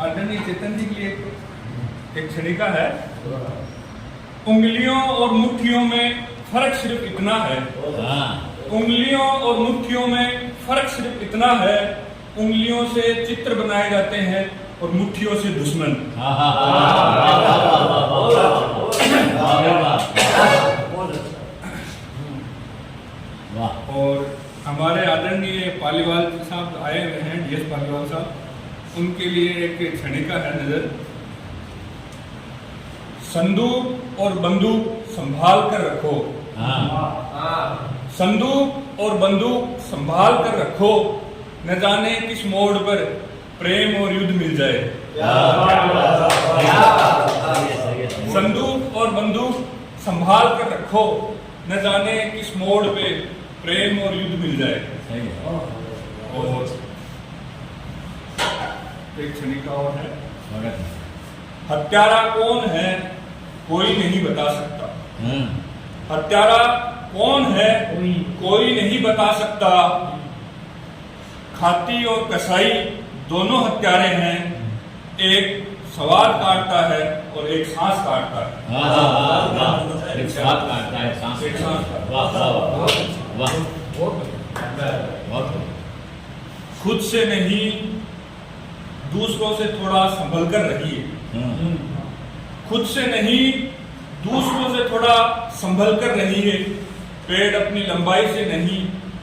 आदरणीय चेतन जी के लिए एक क्षणिका है। उंगलियों और मुट्ठियों में फर्क सिर्फ इतना है, उंगलियों और मुट्ठियों में फर्क सिर्फ इतना है, उंगलियों से चित्र बनाए जाते हैं और मुट्ठियों से दुश्मन। और हमारे आदरणीय पालीवाल साहब आए हुए हैं, डीएस पालीवाल साहब, उनके लिए एक क्षणिका है नजर। संदूक और बंदूक संभाल कर रखो, संदूक और बंदूक संभाल कर रखो, न जाने किस मोड़ पर प्रेम और युद्ध मिल जाए। संदूक और बंदूक संभाल कर रखो, न जाने किस मोड़ पे प्रेम और युद्ध मिल जाए। और एक क्षणिका और है। हत्यारा कौन है कोई नहीं बता सकता, हत्यारा कौन है कोई नहीं बता सकता। खाती और कसाई दोनों हत्यारे हैं, एक स्वाद काटता है और एक सांस काटता है। एक स्वाद काटता है, सांस काटता है। खुद से नहीं दूसरों से थोड़ा संभल कर रहिए, खुद से नहीं दूसरों से थोड़ा संभल कर रहिए। पेड़ अपनी लंबाई से नहीं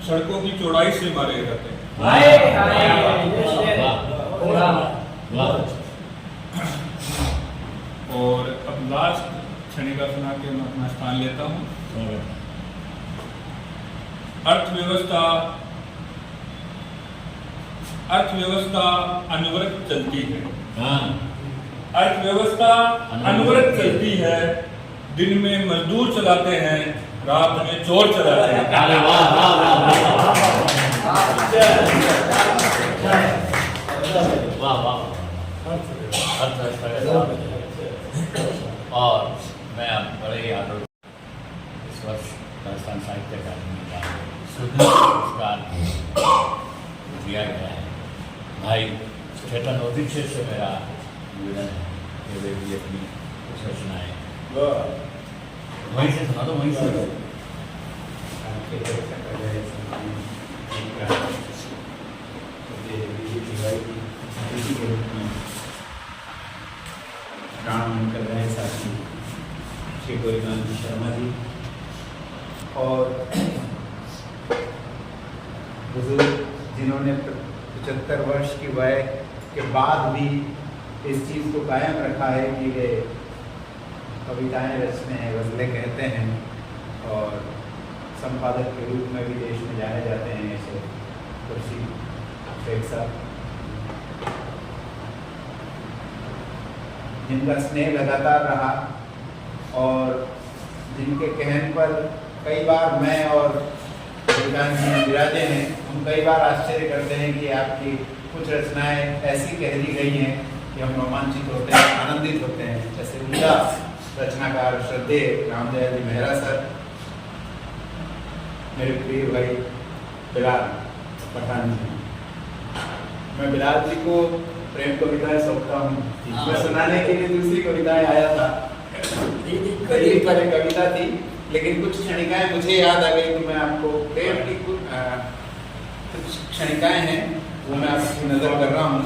सड़कों की चौड़ाई से मारे जाते हैं। और अब लास्ट क्षणिका सुना के मैं अपना स्थान लेता हूँ। अर्थव्यवस्था अनवरत चलती है, अर्थव्यवस्था अनवरत चलती है। दिन में मजदूर चलाते हैं, रात में चोर चलाते हैं। और मैं अब बड़े ही आदर इस वर्ष राजस्थान साहित्य अकादमी का पुरस्कार दिया गया है। भाई चेतन दीक्षित से मेरा निवेदन है कि वे भी अपनी कुछ रचनाएं वहीं से सुना दो, वहीं से राम कर रहे साथी श्री गोरीकांत शर्मा जी और बुजुर्ग जिन्होंने 75 वर्ष की वय के बाद भी इस चीज़ को कायम रखा है कि वे कविताएं रचते हैं, गज़लें कहते हैं और संपादक के रूप में भी देश में जाने जाते हैं। ऐसे खुर्शीद शेख साहब जिनका स्नेह लगातार रहा और जिनके कहने पर कई बार मैं और गोरीकांत जी विराजे हैं, हम कई बार आश्चर्य करते हैं कि आपकी कुछ रचनाएं ऐसी कह दी गई हैं कि हम रोमांचित होते हैं, आनंदित होते हैं। जैसे उनका रचनाकार श्रद्धेय रामदयाल जी मेहरा सर, मेरे प्रिय भाई बिलाल पठान जी। मैं बिलाल जी को प्रेम कविताएं सौंपता हूँ। मैं सुनाने के लिए दूसरी कविताएं आया था, करीब पहले कविता थी, लेकिन कुछ क्षणिकाएं मुझे याद आ गई तो मैं आपको प्रेम की कुछ क्षणिकाएं हैं वो मैं आपकी नजर कर रहा हूँ।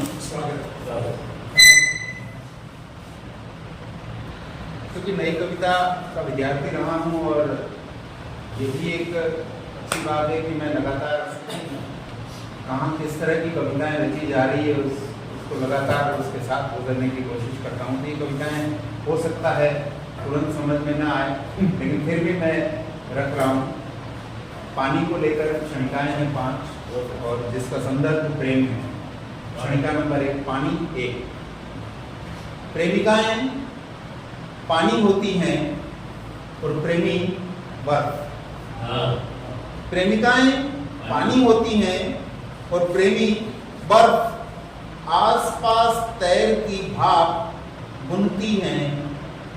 क्योंकि नई कविता का विद्यार्थी रहा हूँ और ये भी एक अच्छी बात है कि मैं लगातार कहाँ किस तरह की कविताएं रची जा रही है उसको लगातार उसके साथ गुजरने की कोशिश करता हूँ। तो ये कविताएं हो सकता है तुरंत समझ में ना आए, लेकिन फिर भी मैं रख रहा हूँ। पानी को लेकर क्षणिकाएं हैं 5 और जिसका संदर्भ प्रेम है। क्षणिका नंबर 1, पानी 1। प्रेमिकाएं पानी होती हैं और प्रेमी बर्फ। प्रेमिकाएं पानी होती हैं और प्रेमी बर्फ। आसपास तैरती भाप बुनती हैं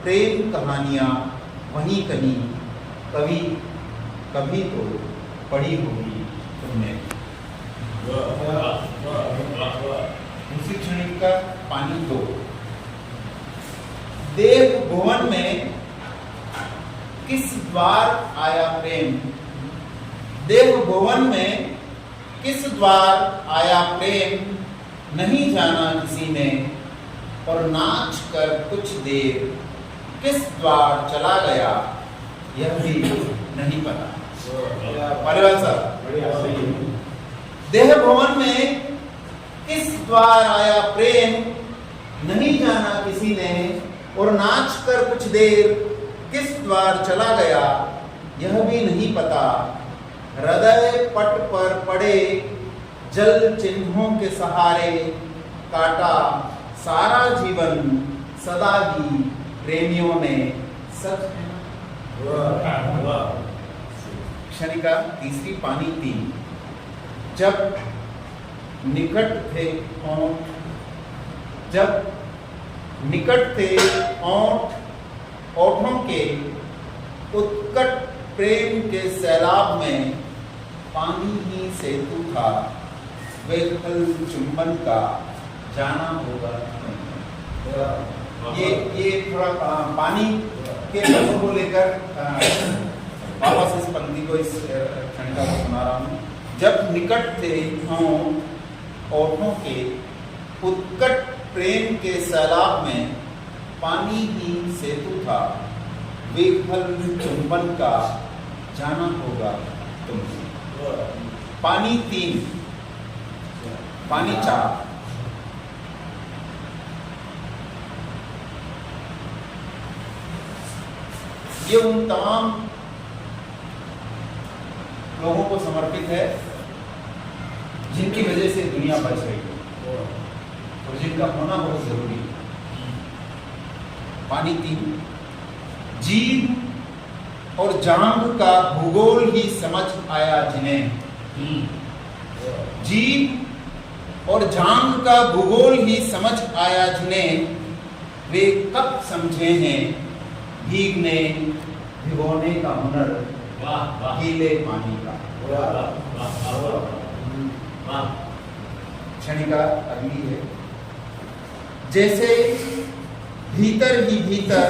प्रेम कहानियां वहीं कहीं, कभी कभी तो पढ़ी होगी तुमने। दूसरी क्षणिका पानी 2। देव भुवन में किस द्वार आया प्रेम? देव भुवन में किस द्वार आया प्रेम? नहीं जाना किसी ने और नाच कर कुछ देर किस द्वार चला गया यह भी नहीं पता। पालीवाल साहब, देह भवन में किस द्वार आया प्रेम? नहीं जाना किसी ने और नाच कर कुछ देर किस द्वार चला गया यह भी नहीं पता। हृदय पट पर पड़े जल चिन्हों के सहारे काटा सारा जीवन सदा ही प्रेमियों ने। सच है ना? क्षणिका तीसरी पानी 3। जब निकट थे ओंठ, जब निकट थे ओठों के उत्कट प्रेम के सैलाब में पानी ही सेतु था। बेखल चुंबन का जाना होगा। ये थोड़ा पानी के लफ्ज़ों को लेकर वापस इस पंक्ति को, इस क्षणिका को सुना रहा हूँ। जब निकट थे ओठों के उत्कट प्रेम के सैलाब में पानी ही सेतु था। बेखल चुंबन का जाना होगा तुमसे। पानी 3। पानी 4। ये उन तमाम लोगों को समर्पित है जिनकी वजह से दुनिया बच रही है और जिनका होना बहुत जरूरी है। पानी 3। जीभ और जांघ का भूगोल ही समझ आया जिन्हें। जीभ और जांघ का भूगोल ही समझ आया जिन्हें, वे कब समझे हैं भीगने भिगोने का हुनर गीले पानी का। क्षणिका अगली है। जैसे भीतर ही भीतर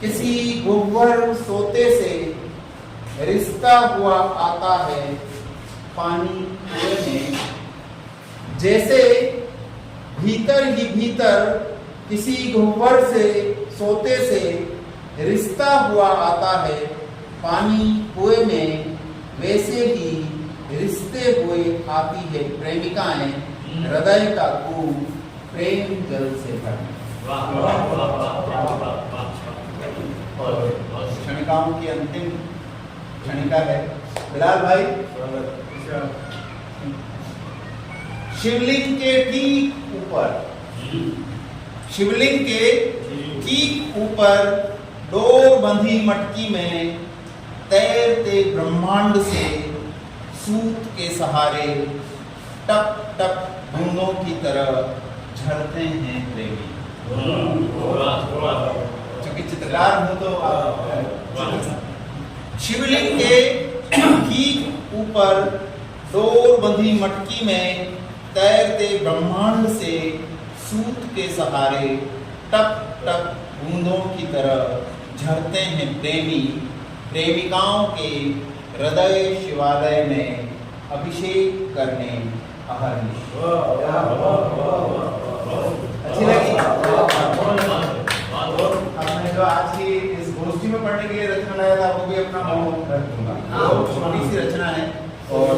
किसी गुव्वर सोते से रिश्ता हुआ आता है पानी कुएं में। जैसे भीतर ही भीतर किसी गुव्वर से सोते से रिश्ता हुआ आता है पानी कुएं में, वैसे ही रिश्ते हुए आती है प्रेमिकाएं हृदय का कूप प्रेम जल से भरने। क्षणिकाओं की अंतिम क्षणिका है। बिलाल भाई, शिवलिंग के ठीक ऊपर, शिवलिंग के ठीक ऊपर डोर बंधी मटकी में तैरते ब्रह्मांड से सूत के सहारे टप टप बूंदों की तरह झरते हैं प्रेमी। क्योंकि चित्रकार हूं तो शिवलिंग के ठीक ऊपर डोर बंधी मटकी में तैरते ब्रह्मांड से सूत के सहारे टप टप बूंदों की तरह झरते हैं प्रेमी। प्रेमिकाओं के हृदय शिवालय में अभिषेक करने अहर्निश। अच्छी लगी? हमने जो आज की इस गोष्ठी में पढ़ने के लिए रचना लाया था वो भी अपना मुंह रख दूंगा। छोटी सी रचना है और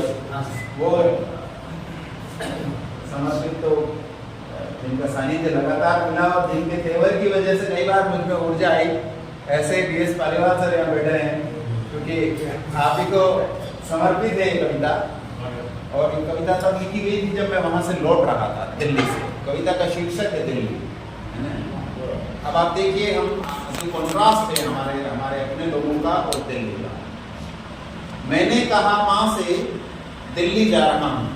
वो समर्पित तो जिनका सानिध्य लगातार मिला और जिनके तेवर की वजह से कई बार मुझ में ऊर्जा आई, ऐसे DS पालीवाल सर यहाँ बैठे हैं क्योंकि आप ही को समर्पित है ये कविता। और ये कविता तब लिखी गई थी जब मैं वहाँ से लौट रहा था दिल्ली से। कविता का शीर्षक है दिल्ली, है ना। अब आप देखिए हम कंट्रास्ट है हमारे अपने लोगों का और दिल्ली का। मैंने कहा माँ से दिल्ली जा रहा हूँ।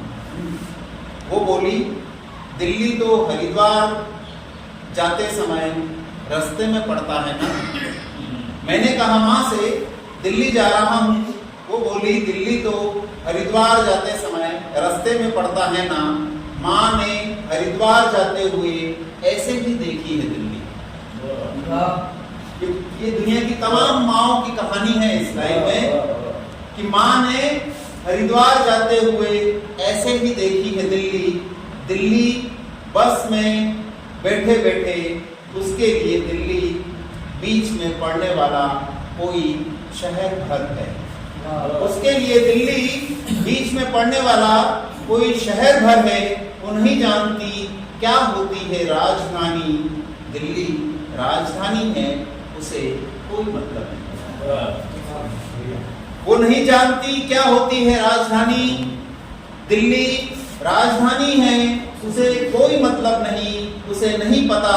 वो बोली दिल्ली तो हरिद्वार जाते समय रास्ते में पड़ता है ना। मैंने कहा माँ से दिल्ली जा रहा हूँ। वो बोली दिल्ली तो हरिद्वार जाते समय रास्ते में पड़ता है ना। माँ ने हरिद्वार जाते हुए ऐसे ही देखी है दिल्ली। ये दुनिया की तमाम माँओं की कहानी है इस लाइन में कि माँ ने हरिद्वार जाते हुए ऐसे ही देखी है दिल्ली। दिल्ली बस में बैठे बैठे उसके लिए दिल्ली बीच में पड़ने वाला कोई शहर भर है। उसके लिए दिल्ली बीच में पड़ने वाला कोई शहर भर है। वो नहीं जानती क्या होती है राजधानी। दिल्ली राजधानी है, उसे कोई मतलब नहीं। वो नहीं जानती क्या होती है राजधानी। दिल्ली राजधानी है, उसे कोई मतलब नहीं। उसे नहीं पता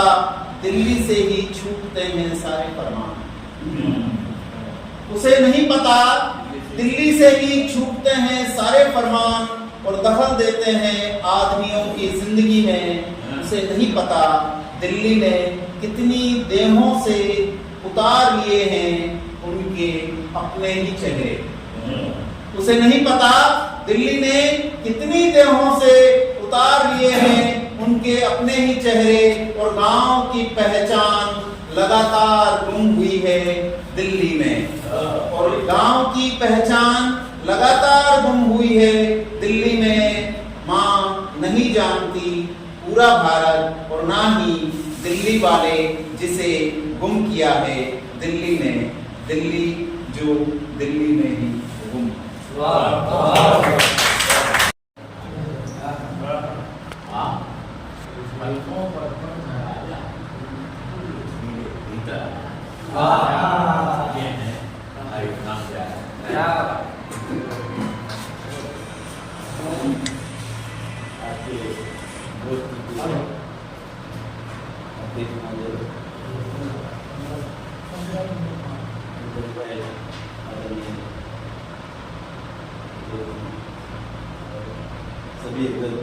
दिल्ली से ही छूटते हैं सारे फरमान। उसे नहीं पता दिल्ली से ही छूटते हैं सारे फरमान और दखल देते हैं आदमियों की जिंदगी में। उसे नहीं पता दिल्ली ने कितनी देहों से उतार लिए हैं उनके अपने ही चेहरे। उसे नहीं पता दिल्ली ने कितनी देहों से उतार लिए हैं उनके अपने ही चेहरे। और गांव की पहचान लगातार गुम हुई है दिल्ली में। और गांव की पहचान लगातार गुम हुई है दिल्ली में। माँ नहीं जानती पूरा भारत और ना ही दिल्ली वाले जिसे गुम किया है दिल्ली ने। दिल्ली जो दिल्ली में ही गुम। सभी एकदम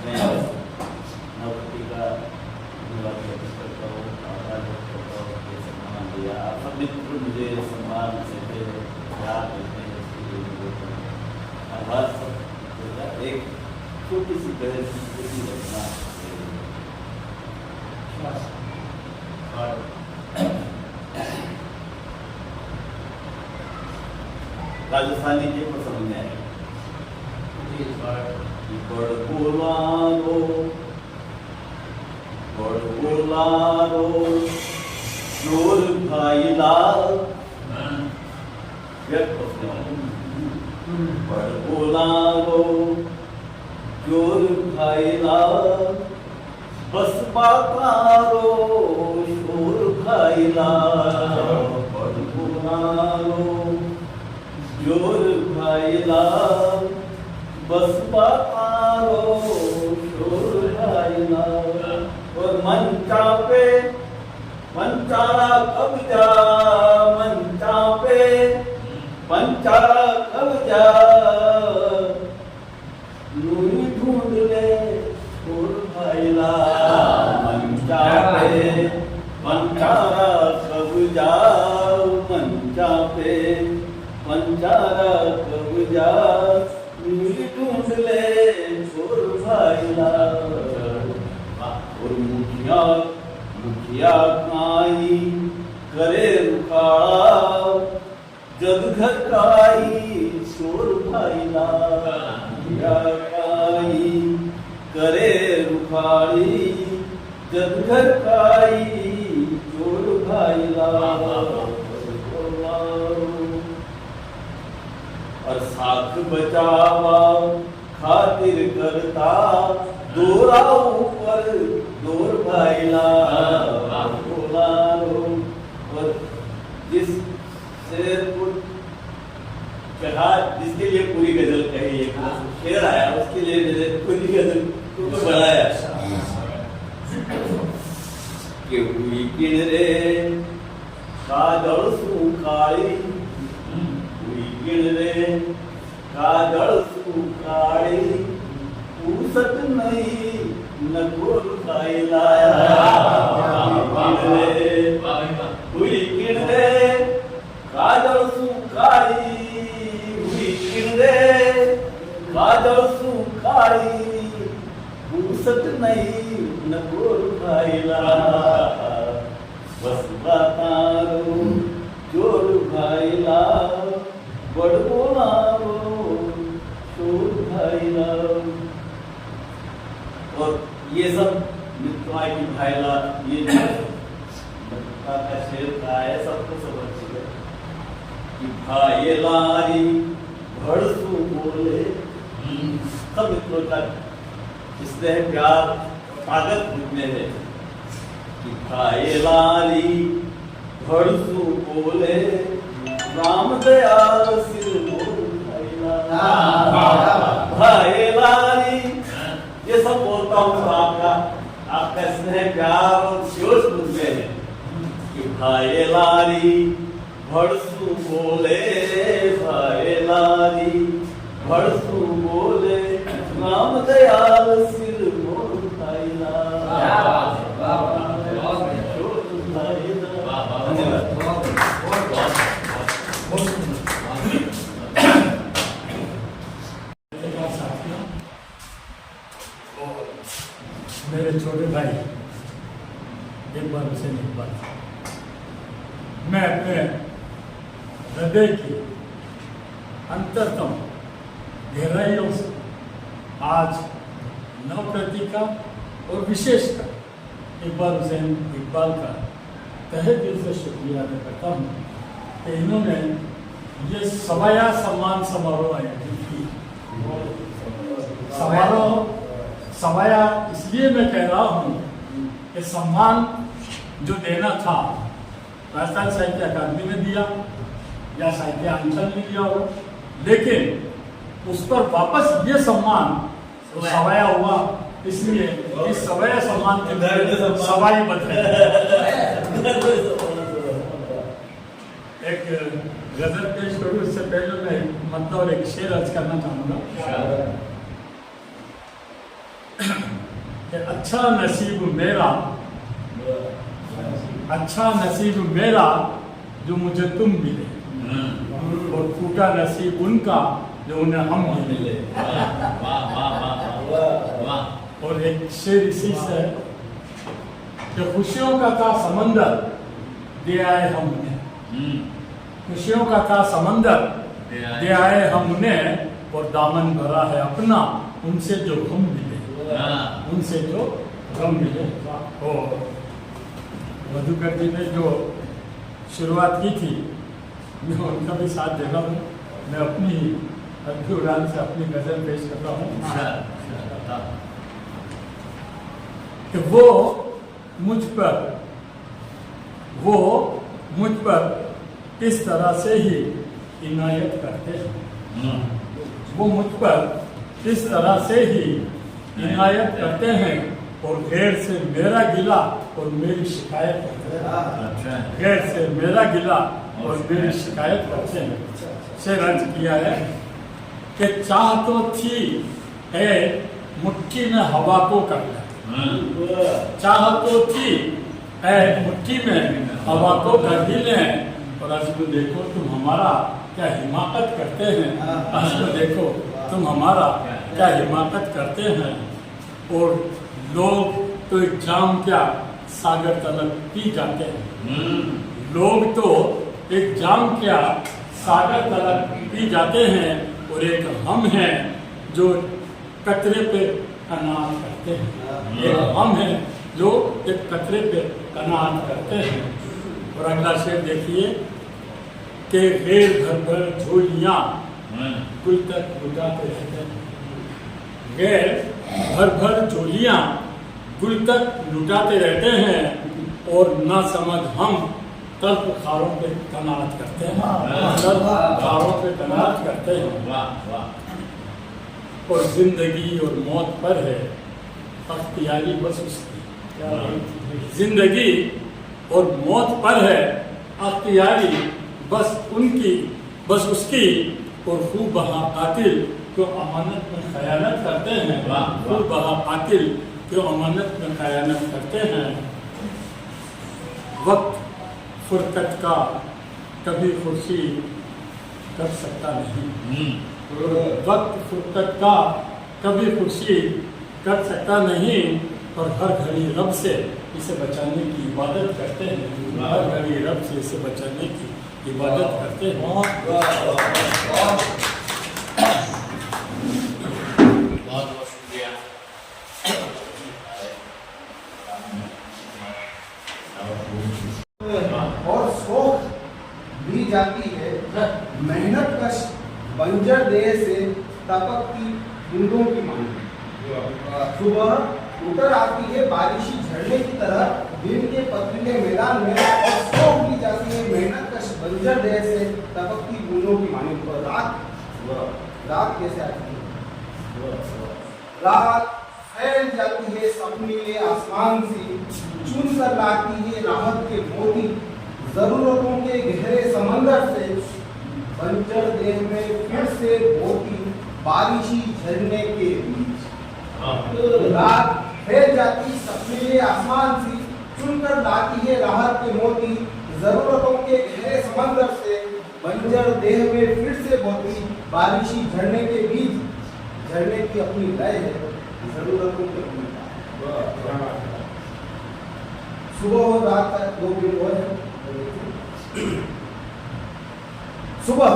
मैं नौकरी का धन्यवाद व्यक्त करता हूँ, आभार व्यक्त करता हूँ कि सम्मान दिया। आप सब मित्र मुझे सम्मान देते हैं, प्यार देते हैं, इसके लिए मुझे आभार सब। एक छोटी सी बहन छोटी घटना राजस्थानी के पसंद है बोलारो चोर भाई लाल बोलारो चोर भाई लाल बस पातारो शोर भाई लाल बोलारो जोर भाईला बस पारो शोर भाईला। और मंचा पे मंचारा कब्जा, मंचा पे मंचारा कब्जा नूरी ढूंढ ले शोर भाईला। मंचा पे मंचारा कब्जा, मंचा पे पंचारा कब्जा नूरी ढूंढ ले शोर भाईला। और मुखिया मुखिया काई करे रुखाड़ा जग घर काई शोर भाईला। मुखिया काई करे रुखाड़ी जग घर काई शोर भाईला। और साथ बचावा खातिर करता दोरा ऊपर दोर भाईला। और जिस शेर को कहा जिसके लिए पूरी गजल कही एक शेर आया उसके लिए मैंने पूरी गजल को बढ़ाया। કે હુઈ કિણરે કાજળ સુકાળી હુઈ કિણરે કાજળ સુકાળી પૂસત નહીં નકોર ખાઈ લાયા હુઈ કિણરે કાજળ સુકાળી હુઈ કિણરે કાજળ સુકાળી પૂસત નહીં નકોર ખાઈ લાયા વસવા તારો જોર ભાઈલા બડવો લાવો शोर भाईला और ये सब मित्रों की भाईला ये का शेर का है सबको समझ गए कि भाईलारी भड़सू बोले सब मित्रों का इसलिए प्यार ताकत में है कि भाईलारी भड़सू बोले राम दयाल सिर मोर भाईलारी ये सब बोलता हूँ तो आपका स्नेह प्यार और जोश मुझ में है कि भाईलारी भड़सू बोले भाईलारी भड़सू बोले राम दयाल सिर मोर भाईला मेरे छोटे भाई एक बार उसे एक बात मैं अपने हृदय की अंतरतम गहराइयों से आज नवप्रति का और विशेषकर इकबाल हुसैन इकबाल का तहे दिल से शुक्रिया अदा करता हूँ कि इन्होंने ये सवाया सम्मान समारोह आयोजित की। समारोह सवाया इसलिए मैं कह रहा हूँ कि सम्मान जो देना था राजस्थान साहित्य अकादमी ने दिया या साहित्य अंचल ने दिया हो, लेकिन उस पर वापस ये सम्मान सवाया हुआ, इसलिए इस सवाया सम्मान के सवाई बदले एक गजल पेश करूँ इससे पहले मैं मतलब और एक शेर अर्ज करना चाहूँगा कि अच्छा नसीब मेरा जो मुझे तुम मिले और फूटा नसीब उनका जो उन्हें हम मिले। और एक शेर इसी से कि खुशियों का था समंदर दे आए हम उन्हें, खुशियों का था समंदर दे आए हम उन्हें और दामन भरा है अपना उनसे जो हम मिले, उनसे जो गम मिले। और मधुकर जी ने जो शुरुआत की थी मैं उनका भी साथ दे रहा हूँ। मैं अपनी अल्फी उड़ान से अपनी गजल पेश कर रहा हूँ कि वो मुझ पर इस तरह से ही इनायत करते हैं, वो मुझ पर इस तरह से ही इनायत करते हैं और गैर से मेरा गिला और मेरी शिकायत करते हैं, गैर से मेरा गिला और मेरी शिकायत करते हैं। शेर अर्ज किया है कि चाह तो थी है मुट्ठी में हवा को कर ले, चाह तो थी है मुट्ठी में हवा को कर ही लें और आज को देखो तुम हमारा क्या हिमाकत करते हैं, आज को देखो तुम हमारा क्या हिमाकत करते हैं। और लोग तो एक जाम क्या सागर तलक पी जाते हैं, लोग तो एक जाम क्या सागर तलक पी जाते हैं और एक हम हैं जो कतरे पे कनात करते हैं, एक हम हैं जो एक कतरे पे कनात करते हैं। और अगला शेर देखिए कि गैर भर भर झोलियाँ कुल तक लुटाते रहते हैं, गैर भर भर झोलियाँ गुल तक लुटाते रहते हैं और ना समझ हम तल्ख खारों पे कनात करते हैं, तल्ख खारों पे कनात करते हैं। और जिंदगी और मौत पर है अख्तियारी बस उसकी, जिंदगी और मौत पर है अख्तियारी बस उसकी, और खूब बहा कातिल जो अमानत में खयानत करते हैं, खूब बहा कातिल जो अमानत में खयानत करते हैं। वक्त फुरकत का कभी खुशी कर सकता नहीं, वक्त फुरकत का कभी खुशी कर सकता नहीं, और हर घड़ी रब से इसे बचाने की इबादत करते हैं, हर घड़ी रब से इसे बचाने की इबादत करते हैं। बहुत बहुत शुक्रिया। और सोख दी जाती है मेहनत कश बंजर देह से तपकती बूंदों की मांग। सुबह उतर आती है बारिशी झरने की तरह दिन के पथरीले मैदान में, और सोख दी जाती है मेहनत कश बंजर देह से तपकती बूंदों की मांग। और रात कैसे आती है? रात फैल जाती है सपनीले आसमान से, चुन कर लाती है राहत के मोती जरूरतों के गहरे समंदर से, बंजर देह में फिर से बोती बारिशी झरने के बीच। रात फैल जाती सपनीले आसमान से, चुन कर लाती है राहत के मोती जरूरतों के गहरे समंदर से, बंजर देह में फिर से बोती बारिशी झरने के बीच। झरने की अपनी लय है, जरूरतों की अपनी। सुबह और रात का 2 दिन और है। सुबह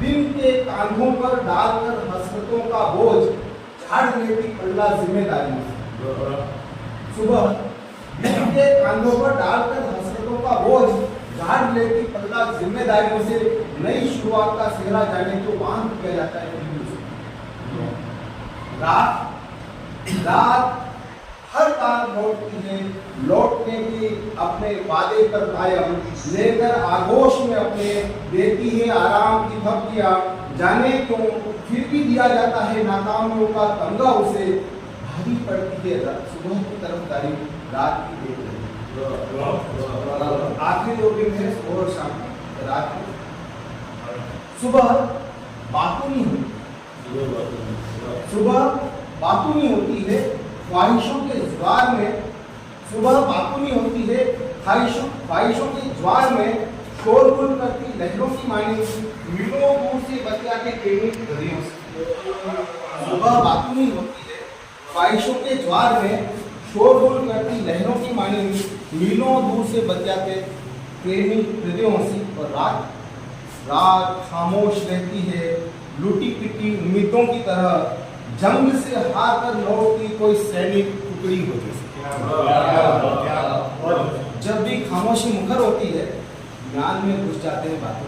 दिन के कांधों पर डालकर हसरतों का बोझ झाड़ लेती पल्ला जिम्मेदारी। सुबह दिन के कांधों पर डालकर हसरतों का बोझ झाड़ लेती पल्ला जिम्मेदारियों से, नई शुरुआत का सेहरा जाने को बांध किया जाता है। रात हर बार लौटती है, लौटने की अपने वादे पर कायम, लेकर आगोश में अपने देती है आराम की थपकियां। जाने क्यों फिर भी दिया जाता है नाकामियों का तमगा उसे, भारी पड़ती है सुबह की तरफदारी रात की देख रही। आखिरी 2 दिन है सुबह और शाम रात की। सुबह बातूनी होती है ख्वाहिशों के ज्वार में। सुबह बातूनी होती है ख्वाहिशों के ज्वार में, शोरगुल करती लहरों की मानी मीलों दूर से बतिया के प्रेमी हृदयों से। सुबह बातूनी होती है ख्वाहिशों के ज्वार में, शोरगुल करती लहरों की मानी मीलों दूर से बतिया के प्रेमी हृदयों से। और रात खामोश रहती है लूटी पिटी उम्मीदों की तरह, जंग से हार कर लौटती कोई सैनिक टुकड़ी होती है। और जब भी खामोशी मुखर होती है, ज्ञान में घुस जाते हैं बातों।